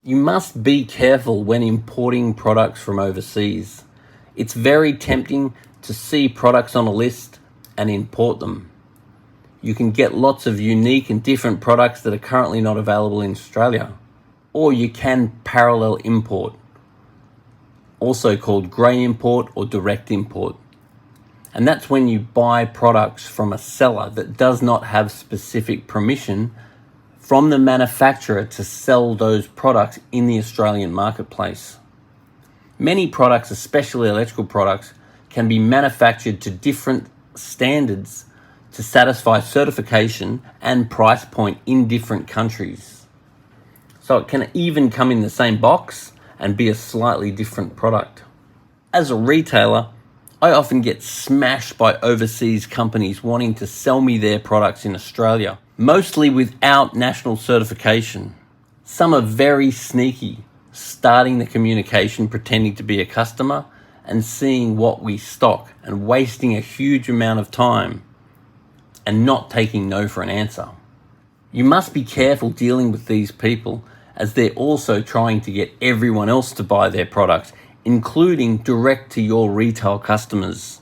You must be careful when importing products from overseas. It's very tempting to see products on a list and import them. You can get lots of unique and different products that are currently not available in Australia. Or you can parallel import, also called grey import or direct import. And that's when you buy products from a seller that does not have specific permission from the manufacturer to sell those products in the Australian marketplace. Many products, especially electrical products, can be manufactured to different standards to satisfy certification and price point in different countries. So it can even come in the same box and be a slightly different product. As a retailer, I often get smashed by overseas companies wanting to sell me their products in Australia, mostly without national certification. Some are very sneaky, starting the communication pretending to be a customer and seeing what we stock and wasting a huge amount of time and not taking no for an answer. You must be careful dealing with these people, as they're also trying to get everyone else to buy their products, including direct to your retail customers.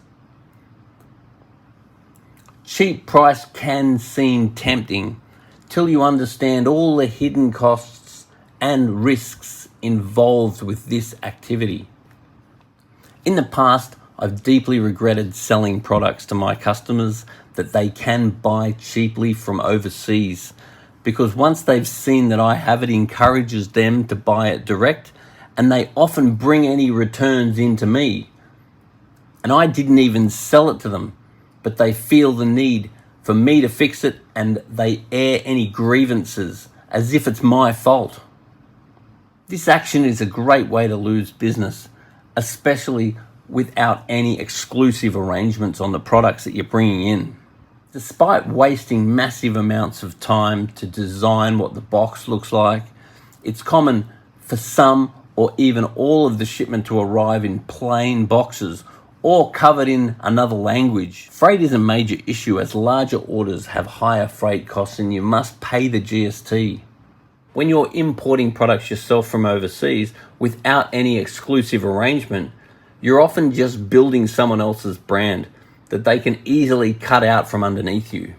Cheap price can seem tempting till you understand all the hidden costs and risks involved with this activity. In the past, I've deeply regretted selling products to my customers that they can buy cheaply from overseas, because once they've seen that I have it, encourages them to buy it direct, and they often bring any returns into me. And I didn't even sell it to them, but they feel the need for me to fix it, and they air any grievances as if it's my fault. This action is a great way to lose business, especially without any exclusive arrangements on the products that you're bringing in. Despite wasting massive amounts of time to design what the box looks like, it's common for some or even all of the shipment to arrive in plain boxes or covered in another language. Freight is a major issue, as larger orders have higher freight costs and you must pay the GST. When you're importing products yourself from overseas without any exclusive arrangement, you're often just building someone else's brand that they can easily cut out from underneath you.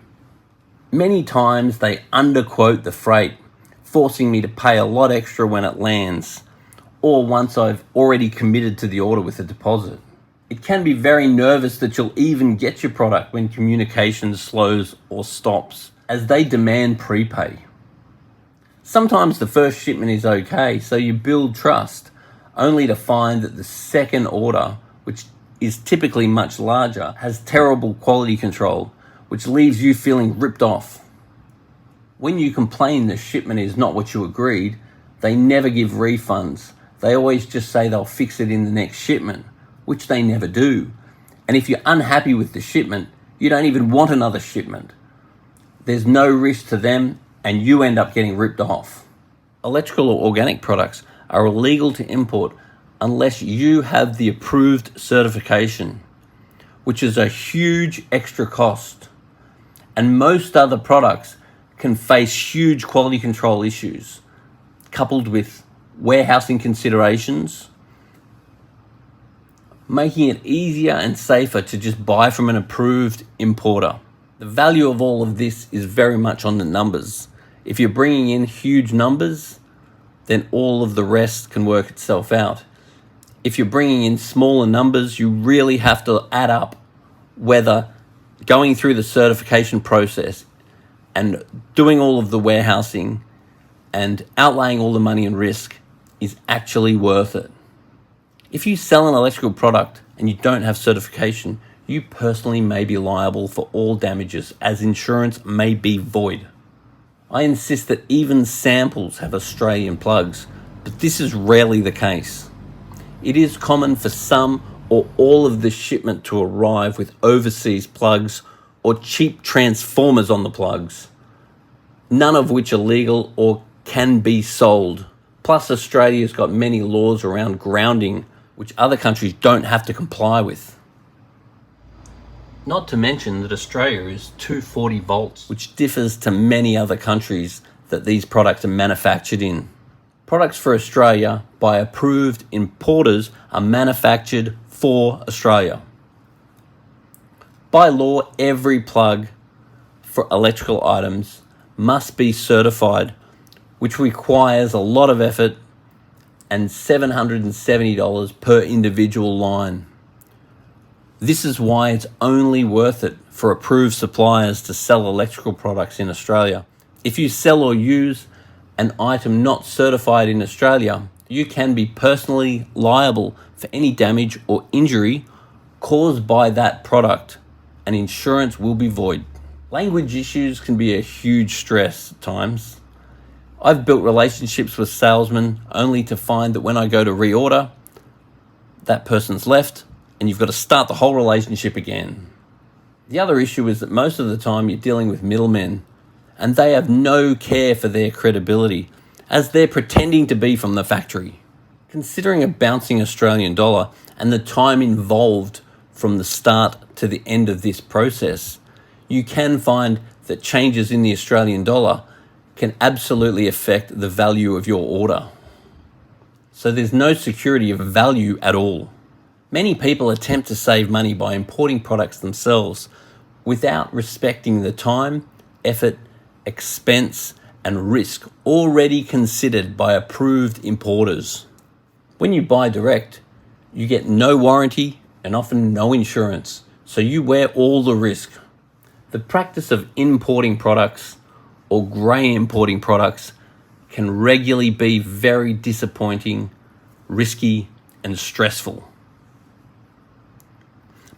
Many times they underquote the freight, forcing me to pay a lot extra when it lands, or once I've already committed to the order with a deposit. It can be very nervous that you'll even get your product when communication slows or stops, as they demand prepay. Sometimes the first shipment is okay, so you build trust, only to find that the second order, which is typically much larger, has terrible quality control, which leaves you feeling ripped off. When you complain the shipment is not what you agreed, they never give refunds. They always just say they'll fix it in the next shipment, which they never do. And if you're unhappy with the shipment, you don't even want another shipment. There's no risk to them, and you end up getting ripped off. Electrical or organic products are illegal to import unless you have the approved certification, which is a huge extra cost. And most other products can face huge quality control issues, coupled with warehousing considerations, making it easier and safer to just buy from an approved importer. The value of all of this is very much on the numbers. If you're bringing in huge numbers, then all of the rest can work itself out. If you're bringing in smaller numbers, you really have to add up whether going through the certification process and doing all of the warehousing and outlaying all the money and risk is actually worth it. If you sell an electrical product and you don't have certification, you personally may be liable for all damages, as insurance may be void. I insist that even samples have Australian plugs, but this is rarely the case. It is common for some or all of the shipment to arrive with overseas plugs or cheap transformers on the plugs, none of which are legal or can be sold. Plus, Australia's got many laws around grounding, which other countries don't have to comply with. Not to mention that Australia is 240 volts, which differs to many other countries that these products are manufactured in. Products for Australia by approved importers are manufactured for Australia. By law, every plug for electrical items must be certified, which requires a lot of effort and $770 per individual line. This is why it's only worth it for approved suppliers to sell electrical products in Australia. If you sell or use an item not certified in Australia, you can be personally liable for any damage or injury caused by that product, and insurance will be void. Language issues can be a huge stress at times. I've built relationships with salesmen only to find that when I go to reorder, that person's left and you've got to start the whole relationship again. The other issue is that most of the time you're dealing with middlemen, and they have no care for their credibility, as they're pretending to be from the factory. Considering a bouncing Australian dollar and the time involved from the start to the end of this process, you can find that changes in the Australian dollar can absolutely affect the value of your order. So there's no security of value at all. Many people attempt to save money by importing products themselves without respecting the time, effort, expense, and risk already considered by approved importers. When you buy direct, you get no warranty and often no insurance, so you wear all the risk. The practice of importing products or grey importing products can regularly be very disappointing, risky, and stressful.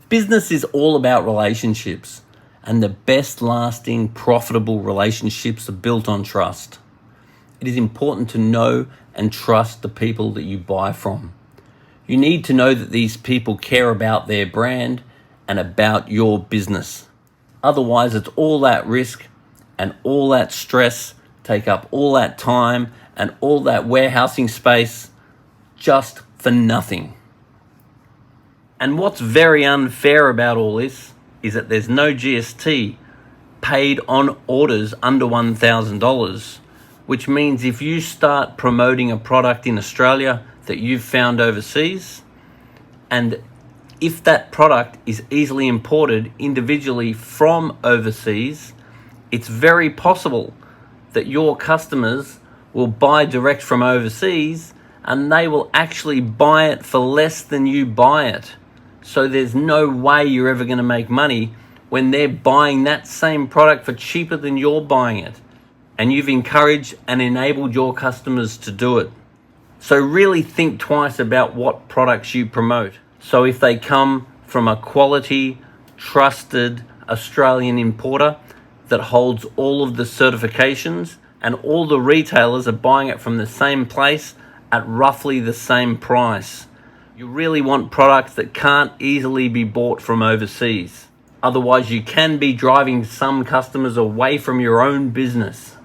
Business is all about relationships, and the best lasting, profitable relationships are built on trust. It is important to know and trust the people that you buy from. You need to know that these people care about their brand and about your business. Otherwise, it's all that risk and all that stress, take up all that time and all that warehousing space just for nothing. And what's very unfair about all this is that there's no GST paid on orders under $1,000, which means if you start promoting a product in Australia that you've found overseas, and if that product is easily imported individually from overseas, it's very possible that your customers will buy direct from overseas and they will actually buy it for less than you buy it. So there's no way you're ever going to make money when they're buying that same product for cheaper than you're buying it. And you've encouraged and enabled your customers to do it. So really think twice about what products you promote. So if they come from a quality, trusted Australian importer that holds all of the certifications and all the retailers are buying it from the same place at roughly the same price. You really want products that can't easily be bought from overseas. Otherwise, you can be driving some customers away from your own business.